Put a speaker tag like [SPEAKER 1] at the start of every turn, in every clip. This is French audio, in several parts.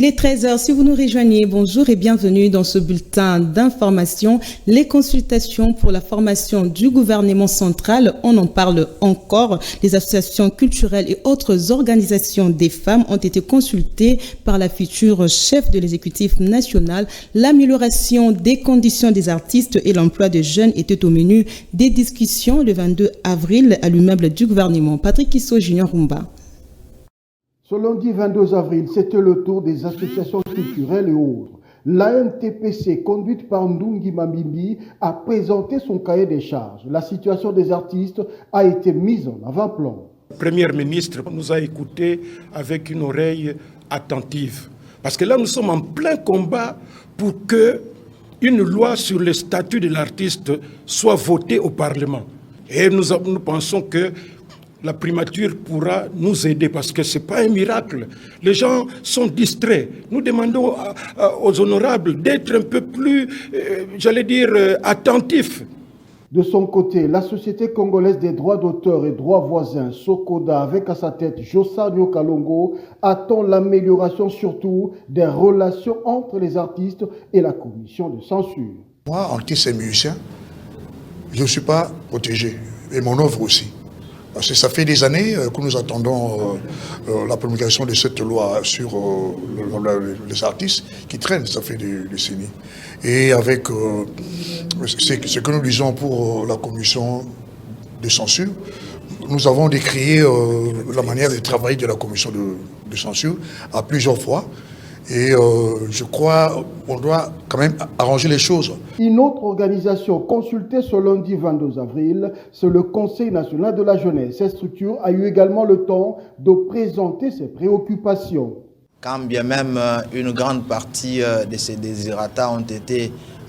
[SPEAKER 1] Il est 13h. Si vous nous rejoignez, bonjour et bienvenue dans ce bulletin d'information. Les consultations pour la formation du gouvernement central, on en parle encore. Les associations culturelles et autres organisations des femmes ont été consultées par la future chef de l'exécutif national. L'amélioration des conditions des artistes et l'emploi des jeunes étaient au menu des discussions le 22 avril à l'immeuble du gouvernement. Patrick Issot Junior Rumba.
[SPEAKER 2] Ce lundi 22 avril, c'était le tour des associations culturelles et autres. L'ANTPC, conduite par Ndungi Mambimbi, a présenté son cahier des charges. La situation des artistes a été mise en avant-plan.
[SPEAKER 3] Le Premier ministre nous a écoutés avec une oreille attentive. Parce que là, nous sommes en plein combat pour qu'une loi sur le statut de l'artiste soit votée au Parlement. Et nous pensons que la primature pourra nous aider parce que ce n'est pas un miracle. Les gens sont distraits. Nous demandons aux honorables d'être un peu plus, attentifs.
[SPEAKER 2] De son côté, la Société congolaise des droits d'auteur et droits voisins, Sokoda, avec à sa tête Josanyo Kalongo, attend l'amélioration surtout des relations entre les artistes et la commission de censure.
[SPEAKER 4] Moi, artiste et musicien, je ne suis pas protégé, et mon œuvre aussi. Parce que ça fait des années que nous attendons la promulgation de cette loi sur les artistes qui traînent, ça fait des décennies. Et avec ce que nous disons pour la commission de censure, nous avons décrié la manière de travailler de la commission de censure à plusieurs fois. Et je crois qu'on doit quand même arranger les choses.
[SPEAKER 2] Une autre organisation consultée ce lundi 22 avril, c'est le Conseil national de la jeunesse. Cette structure a eu également le temps de présenter ses préoccupations.
[SPEAKER 5] Quand bien même une grande partie de ces désirata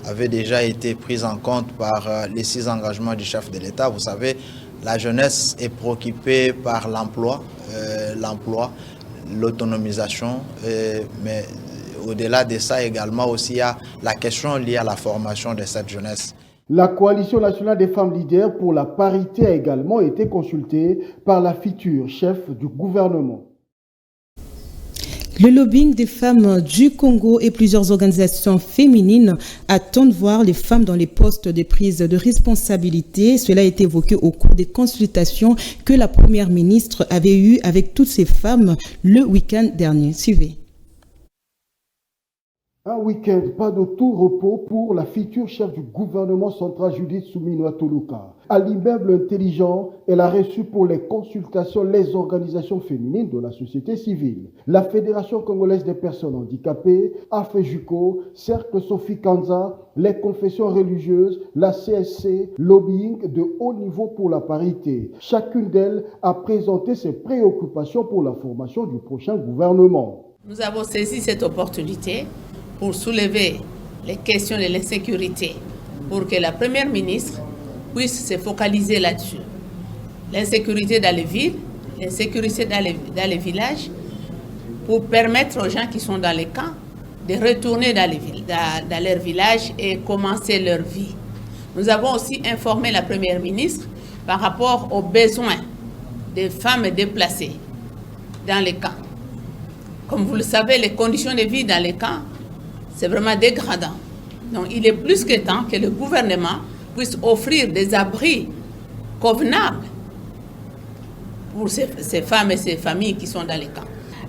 [SPEAKER 5] avaient déjà été prises en compte par les 6 engagements du chef de l'État. Vous savez, la jeunesse est préoccupée par l'emploi, l'autonomisation, mais au-delà de ça également aussi il y a la question liée à la formation de cette jeunesse.
[SPEAKER 2] La Coalition nationale des femmes leaders pour la parité a également été consultée par la future chef du gouvernement.
[SPEAKER 1] Le lobbying des femmes du Congo et plusieurs organisations féminines attendent voir les femmes dans les postes de prise de responsabilité. Cela a été évoqué au cours des consultations que la première ministre avait eues avec toutes ces femmes le week-end dernier. Suivez.
[SPEAKER 2] Un week-end, pas de tout repos pour la future chef du gouvernement central Judith Suminwa Toluka. À l'immeuble intelligent, elle a reçu pour les consultations les organisations féminines de la société civile. La Fédération congolaise des personnes handicapées, AFEJUCO, Cercle Sophie Kanza, les confessions religieuses, la CSC, lobbying de haut niveau pour la parité. Chacune d'elles a présenté ses préoccupations pour la formation du prochain gouvernement.
[SPEAKER 6] Nous avons saisi cette opportunité pour soulever les questions de l'insécurité, pour que la première ministre puisse se focaliser là-dessus. L'insécurité dans les villes, l'insécurité dans les villages, pour permettre aux gens qui sont dans les camps de retourner dans leur village et commencer leur vie. Nous avons aussi informé la première ministre par rapport aux besoins des femmes déplacées dans les camps. Comme vous le savez, les conditions de vie dans les camps, c'est vraiment dégradant. Donc il est plus que temps que le gouvernement puisse offrir des abris convenables pour ces femmes et ces familles qui sont dans les camps.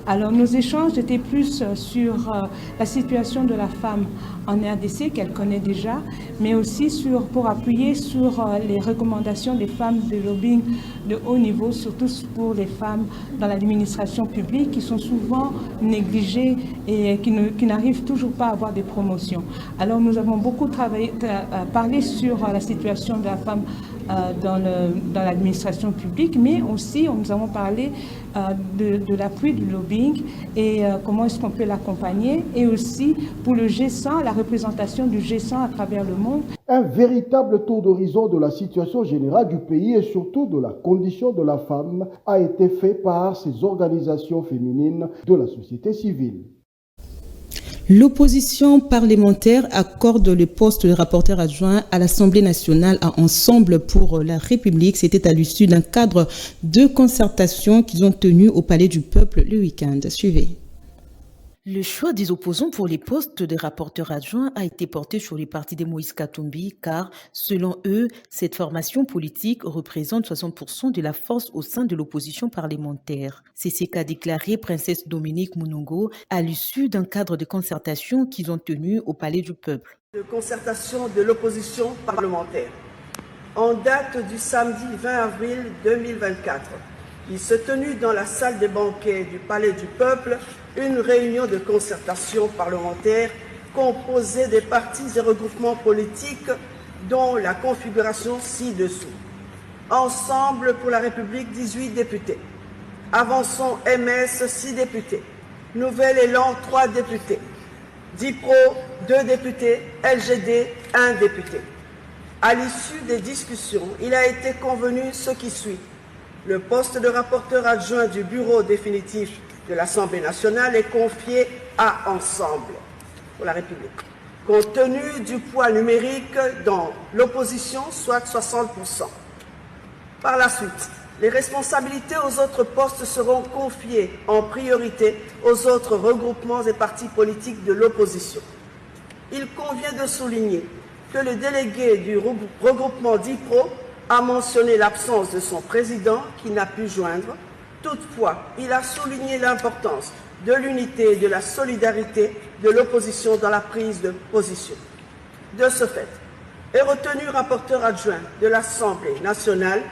[SPEAKER 7] Alors nos échanges étaient plus sur la situation de la femme en RDC qu'elle connaît déjà, mais aussi pour appuyer sur les recommandations des femmes de lobbying de haut niveau, surtout pour les femmes dans l'administration publique qui sont souvent négligées et qui n'arrivent toujours pas à avoir des promotions. Alors nous avons beaucoup parlé sur la situation de la femme dans l'administration publique, mais aussi nous avons parlé de l'appui du lobbying et comment est-ce qu'on peut l'accompagner, et aussi pour le G100, la représentation du G100 à travers le monde.
[SPEAKER 2] Un véritable tour d'horizon de la situation générale du pays et surtout de la condition de la femme a été fait par ces organisations féminines de la société civile.
[SPEAKER 1] L'opposition parlementaire accorde le poste de rapporteur adjoint à l'Assemblée nationale à Ensemble pour la République. C'était à l'issue d'un cadre de concertation qu'ils ont tenu au Palais du Peuple le week-end. Suivez.
[SPEAKER 8] Le choix des opposants pour les postes de rapporteurs adjoints a été porté sur les partis de Moïse Katumbi car, selon eux, cette formation politique représente 60% de la force au sein de l'opposition parlementaire. C'est ce qu'a déclaré Princesse Dominique Munongo à l'issue d'un cadre de concertation qu'ils ont tenu au Palais du Peuple.
[SPEAKER 9] De concertation de l'opposition parlementaire. En date du samedi 20 avril 2024, il s'est tenu dans la salle des banquets du Palais du Peuple une réunion de concertation parlementaire composée des partis et regroupements politiques dont la configuration ci-dessous. Ensemble pour la République, 18 députés. Avançons MS, 6 députés. Nouvel Élan, 3 députés. DIPRO, 2 députés. LGD, 1 député. À l'issue des discussions, il a été convenu ce qui suit. Le poste de rapporteur adjoint du bureau définitif de l'Assemblée nationale est confié à Ensemble pour la République, compte tenu du poids numérique dans l'opposition, soit 60%. Par la suite, les responsabilités aux autres postes seront confiées en priorité aux autres regroupements et partis politiques de l'opposition. Il convient de souligner que le délégué du regroupement DIPRO a mentionné l'absence de son président qui n'a pu joindre. Toutefois, il a souligné l'importance de l'unité et de la solidarité de l'opposition dans la prise de position. De ce fait, est retenu rapporteur adjoint de l'Assemblée nationale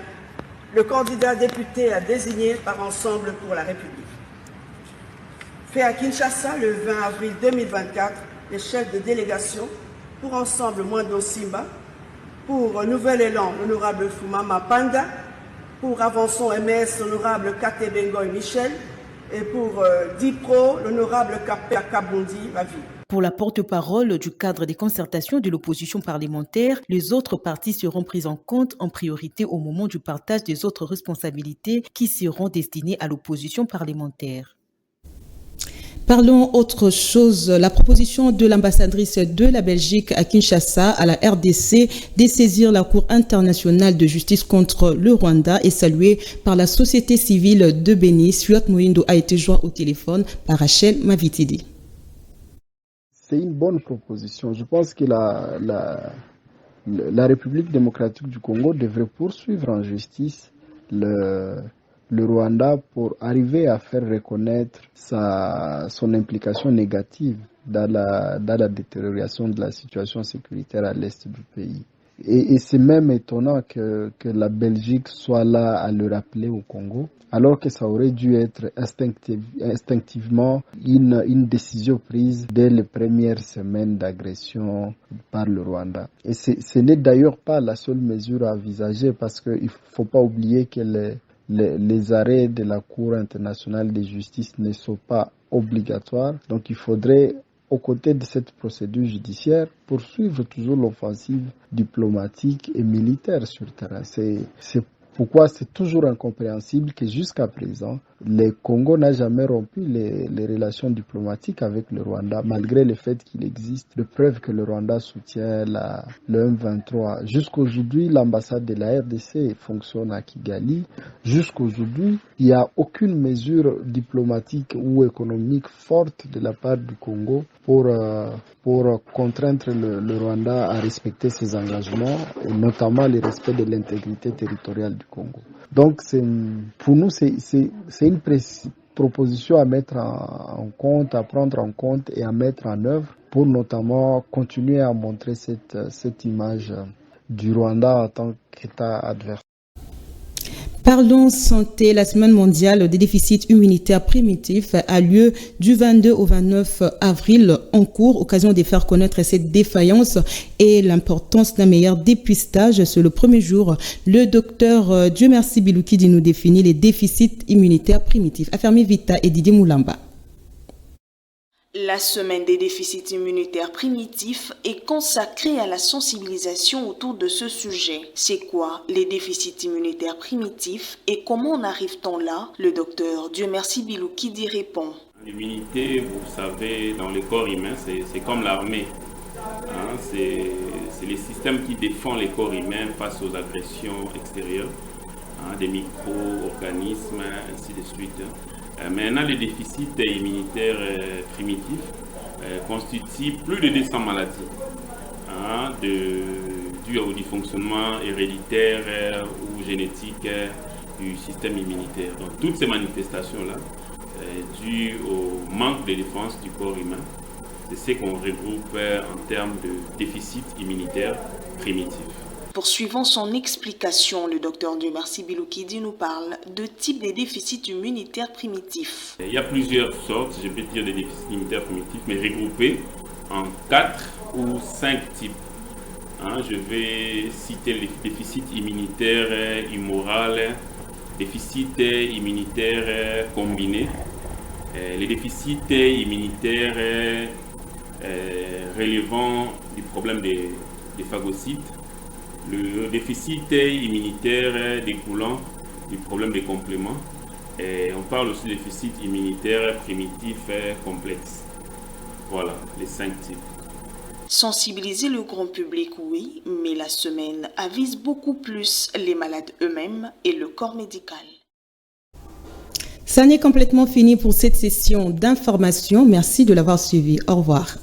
[SPEAKER 9] le candidat député à désigner par Ensemble pour la République. Fait à Kinshasa le 20 avril 2024, les chefs de délégation pour Ensemble Mwando Simba, pour Nouvel Élan, l'honorable Fumama Panda, pour Avançons MS, l'honorable Kate Bengoy Michel, et pour DIPRO, l'honorable Kapé Kabundi Bavi.
[SPEAKER 8] Pour la porte-parole du cadre des concertations de l'opposition parlementaire, les autres partis seront pris en compte en priorité au moment du partage des autres responsabilités qui seront destinées à l'opposition parlementaire.
[SPEAKER 1] Parlons autre chose. La proposition de l'ambassadrice de la Belgique à Kinshasa, à la RDC, de saisir la Cour internationale de justice contre le Rwanda est saluée par la société civile de Béni. Suat Mouindo a été joint au téléphone par Rachel Mavitidi.
[SPEAKER 10] C'est une bonne proposition. Je pense que la République démocratique du Congo devrait poursuivre en justice le Rwanda pour arriver à faire reconnaître son implication négative dans la détérioration de la situation sécuritaire à l'est du pays. Et c'est même étonnant que la Belgique soit là à le rappeler au Congo, alors que ça aurait dû être instinctivement une décision prise dès les premières semaines d'agression par le Rwanda. Et ce n'est d'ailleurs pas la seule mesure à envisager, parce qu'il ne faut pas oublier que les arrêts de la Cour internationale de justice ne sont pas obligatoires. Donc il faudrait, aux côtés de cette procédure judiciaire, poursuivre toujours l'offensive diplomatique et militaire sur terrain. C'est pourquoi c'est toujours incompréhensible que jusqu'à présent, le Congo n'a jamais rompu les relations diplomatiques avec le Rwanda, malgré le fait qu'il existe de preuves que le Rwanda soutient le M23. Jusqu'aujourd'hui, l'ambassade de la RDC fonctionne à Kigali. Jusqu'aujourd'hui, il n'y a aucune mesure diplomatique ou économique forte de la part du Congo pour contraindre le Rwanda à respecter ses engagements, et notamment le respect de l'intégrité territoriale du Congo. Donc, pour nous, c'est une proposition à mettre en compte, à prendre en compte et à mettre en œuvre pour notamment continuer à montrer cette image du Rwanda en tant qu'État adverse.
[SPEAKER 1] Parlons santé. La semaine mondiale des déficits immunitaires primitifs a lieu du 22 au 29 avril en cours, occasion de faire connaître cette défaillance et l'importance d'un meilleur dépistage. C'est le premier jour. Le docteur Dieu merci Biloukidi nous définit les déficits immunitaires primitifs. Affermi Vita et Didier Moulamba.
[SPEAKER 11] La semaine des déficits immunitaires primitifs est consacrée à la sensibilisation autour de ce sujet. C'est quoi les déficits immunitaires primitifs et comment en arrive-t-on là? Le docteur Dieu merci Biloukidi répond.
[SPEAKER 12] L'immunité, vous savez, dans le corps humain, c'est comme l'armée. C'est les systèmes qui défendent les corps humains face aux agressions extérieures, des micro-organismes, ainsi de suite. Maintenant, les déficits immunitaires primitifs constituent plus de 200 maladies dues au dysfonctionnement héréditaire ou génétique du système immunitaire. Donc, toutes ces manifestations-là, dues au manque de défense du corps humain, c'est ce qu'on regroupe en termes de déficit immunitaire primitif.
[SPEAKER 11] Poursuivant son explication, le docteur Diomersi Bilukidi nous parle de types de déficits immunitaires primitifs.
[SPEAKER 12] Il y a plusieurs sortes, je peux dire, de déficits immunitaires primitifs, mais regroupés en 4 ou 5 types. Je vais citer les déficits immunitaires immoral, déficits immunitaires combinés, les déficits immunitaires relevant du problème des phagocytes, le déficit immunitaire découlant du problème des compléments, et on parle aussi de déficit immunitaire primitif complexe. Voilà les 5 types.
[SPEAKER 11] Sensibiliser le grand public, oui, mais la semaine avise beaucoup plus les malades eux-mêmes et le corps médical.
[SPEAKER 1] Ça n'est complètement fini pour cette session d'information. Merci de l'avoir suivi. Au revoir.